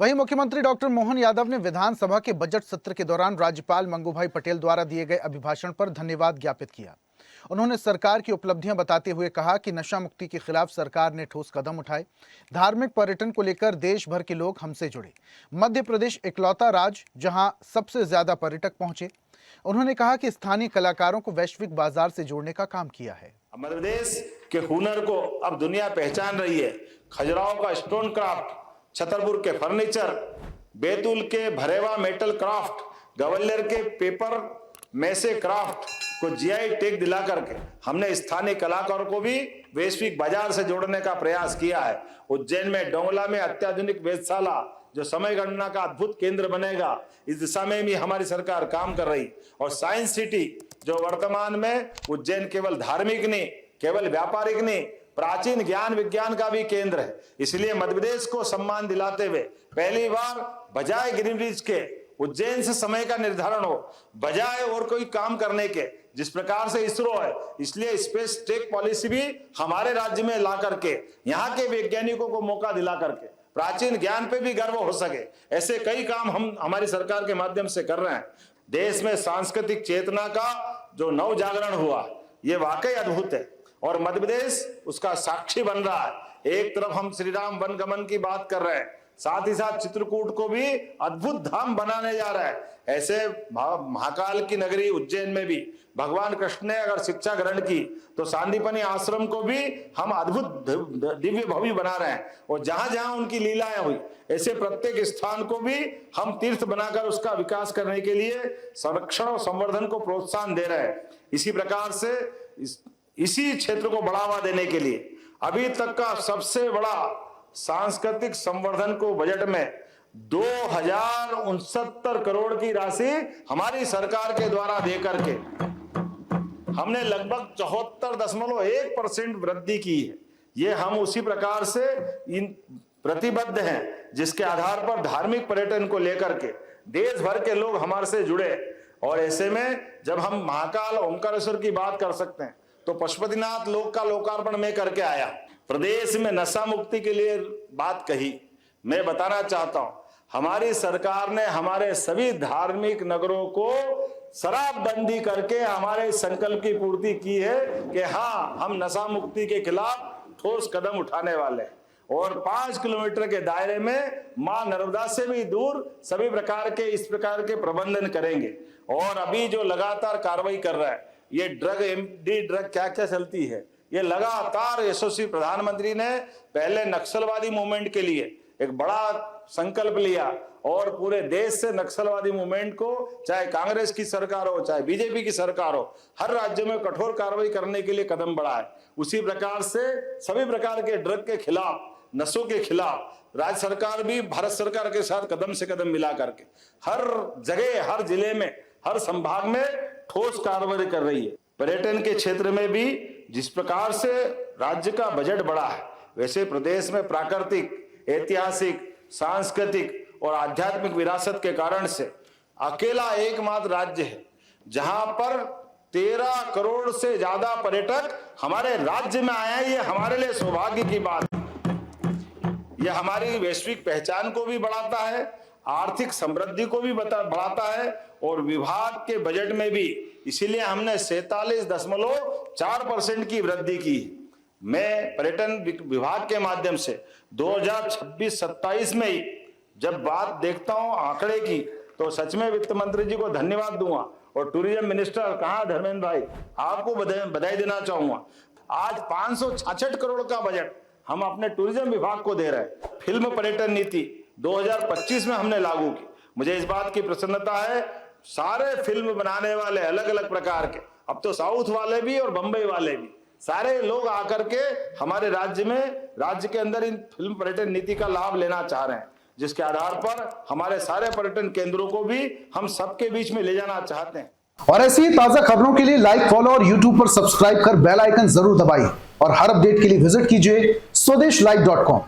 वहीं मुख्यमंत्री डॉक्टर मोहन यादव ने विधानसभा के बजट सत्र के दौरान राज्यपाल मंगूभाई पटेल द्वारा दिए गए अभिभाषण पर धन्यवाद ज्ञापित किया। उन्होंने सरकार की उपलब्धियां बताते हुए कहा कि नशा मुक्ति के खिलाफ सरकार ने ठोस कदम उठाए। धार्मिक पर्यटन को लेकर देश भर के लोग हमसे जुड़े। मध्य प्रदेश इकलौता राज्य जहां सबसे ज्यादा पर्यटक पहुंचे। उन्होंने कहा कि स्थानीय कलाकारों को वैश्विक बाजार से जोड़ने का काम किया है। मध्य प्रदेश के हुनर को अब दुनिया पहचान रही है। खजुराहो का स्टोन क्राफ्ट, छतरपुर के फर्नीचर, बैतूल के भरेवा मेटल क्राफ्ट, ग्वालियर के पेपर मैसे क्राफ्ट को जीआई टैग दिला करके हमने स्थानीय कलाकारों को भी वैश्विक बाजार से जोड़ने का प्रयास किया है। उज्जैन में डोंगला में अत्याधुनिक वेधशाला जो समय गणना का अद्भुत केंद्र बनेगा, इस दिशा में भी हमारी सरकार काम कर रही। और साइंस सिटी जो वर्तमान में उज्जैन केवल धार्मिक नहीं, केवल व्यापारिक नहीं, प्राचीन ज्ञान विज्ञान का भी केंद्र है। इसलिए मध्य प्रदेश को सम्मान दिलाते हुए पहली बार बजाय ग्रीन ब्रिज के उज्जैन से समय का निर्धारण हो, बजाय और कोई काम करने के, जिस प्रकार से इसरो है, इसलिए स्पेस टेक पॉलिसी भी हमारे राज्य में ला करके यहाँ के वैज्ञानिकों को मौका दिला करके प्राचीन ज्ञान पे भी गर्व हो सके, ऐसे कई काम हम हमारी सरकार के माध्यम से कर रहे हैं। देश में सांस्कृतिक चेतना का जो नव जागरण हुआ, ये वाकई अद्भुत है और मध्य प्रदेश उसका साक्षी बन रहा है। एक तरफ हम श्री राम वनगमन की बात कर रहे हैं, साथ ही साथ चित्रकूट को भी अद्भुत धाम बनाने जा रहा है। ऐसे महाकाल की नगरी उज्जैन में भी भगवान कृष्ण ने अगर शिक्षा ग्रहण की तो सांदीपनि आश्रम को भी हम अद्भुत दिव्य भव्य बना रहे हैं। और जहां जहां उनकी लीलाएं हुई, ऐसे प्रत्येक स्थान को भी हम तीर्थ बनाकर उसका विकास करने के लिए संरक्षण और संवर्धन को प्रोत्साहन दे रहे हैं। इसी प्रकार से इसी क्षेत्र को बढ़ावा देने के लिए अभी तक का सबसे बड़ा सांस्कृतिक संवर्धन को बजट में 2069 करोड़ की राशि हमारी सरकार के द्वारा देकर के हमने लगभग 74.1% वृद्धि की है। ये हम उसी प्रकार से इन प्रतिबद्ध हैं, जिसके आधार पर धार्मिक पर्यटन को लेकर के देश भर के लोग हमारे से जुड़े। और ऐसे में जब हम महाकाल ओंकारेश्वर की बात कर सकते हैं तो पशुपतिनाथ लोक का लोकार्पण में करके आया। प्रदेश में नशा मुक्ति के लिए बात कही, मैं बताना चाहता हूं हमारी सरकार ने हमारे सभी धार्मिक नगरों को शराबबंदी करके हमारे संकल्प की पूर्ति की है कि हाँ, हम नशा मुक्ति के खिलाफ ठोस कदम उठाने वाले हैं। और 5 किलोमीटर के दायरे में मां नर्मदा से भी दूर सभी प्रकार के इस प्रकार के प्रबंधन करेंगे। और अभी जो लगातार कार्रवाई कर रहा है, ये ड्रग एमडी ड्रग क्या क्या चलती है, ये लगातार यशस्वी प्रधानमंत्री ने पहले नक्सलवादी मूवमेंट के लिए एक बड़ा संकल्प लिया और पूरे देश से नक्सलवादी मूवमेंट को, चाहे कांग्रेस की सरकार हो चाहे बीजेपी की सरकार हो, हर राज्य में कठोर कार्रवाई करने के लिए कदम बढ़ाए। उसी प्रकार से सभी प्रकार के ड्रग के खिलाफ, नशों के खिलाफ राज्य सरकार भी भारत सरकार के साथ कदम से कदम मिला करके हर जगह, हर जिले में, हर संभाग में ठोस कार्रवाई कर रही है। पर्यटन के क्षेत्र में भी जिस प्रकार से राज्य का बजट बढ़ा है, वैसे प्रदेश में प्राकृतिक, ऐतिहासिक, सांस्कृतिक और आध्यात्मिक विरासत के कारण से अकेला एकमात्र राज्य है जहां पर 13 करोड़ से ज्यादा पर्यटक हमारे राज्य में आए हैं। ये हमारे लिए सौभाग्य की बात है। यह हमारी वैश्विक पहचान को भी बढ़ाता है, आर्थिक समृद्धि को भी बढ़ाता है और विभाग के बजट में भी इसीलिए हमने 47.4% की वृद्धि की। मैं पर्यटन विभाग के माध्यम से 2026-27 में ही जब बात देखता हूं आंकड़े की, तो सच में वित्त मंत्री जी को धन्यवाद दूंगा और टूरिज्म मिनिस्टर कहां धर्मेंद्र भाई, आपको बधाई देना चाहूंगा। आज 566 करोड़ का बजट हम अपने टूरिज्म विभाग को दे रहे हैं। फिल्म पर्यटन नीति 2025 में हमने लागू की। मुझे इस बात की प्रसन्नता है, सारे फिल्म बनाने वाले अलग अलग प्रकार के, अब तो साउथ वाले भी और बंबई वाले भी, सारे लोग आकर के हमारे राज्य में, राज्य के अंदर इन फिल्म पर्यटन नीति का लाभ लेना चाह रहे हैं, जिसके आधार पर हमारे सारे पर्यटन केंद्रों को भी हम सबके बीच में ले जाना चाहते हैं। और ऐसी ही ताजा खबरों के लिए लाइक, फॉलो और यूट्यूब पर सब्सक्राइब कर बेल आइकन जरूर दबाइए और हर अपडेट के लिए विजिट कीजिए स्वदेशलाइव.com।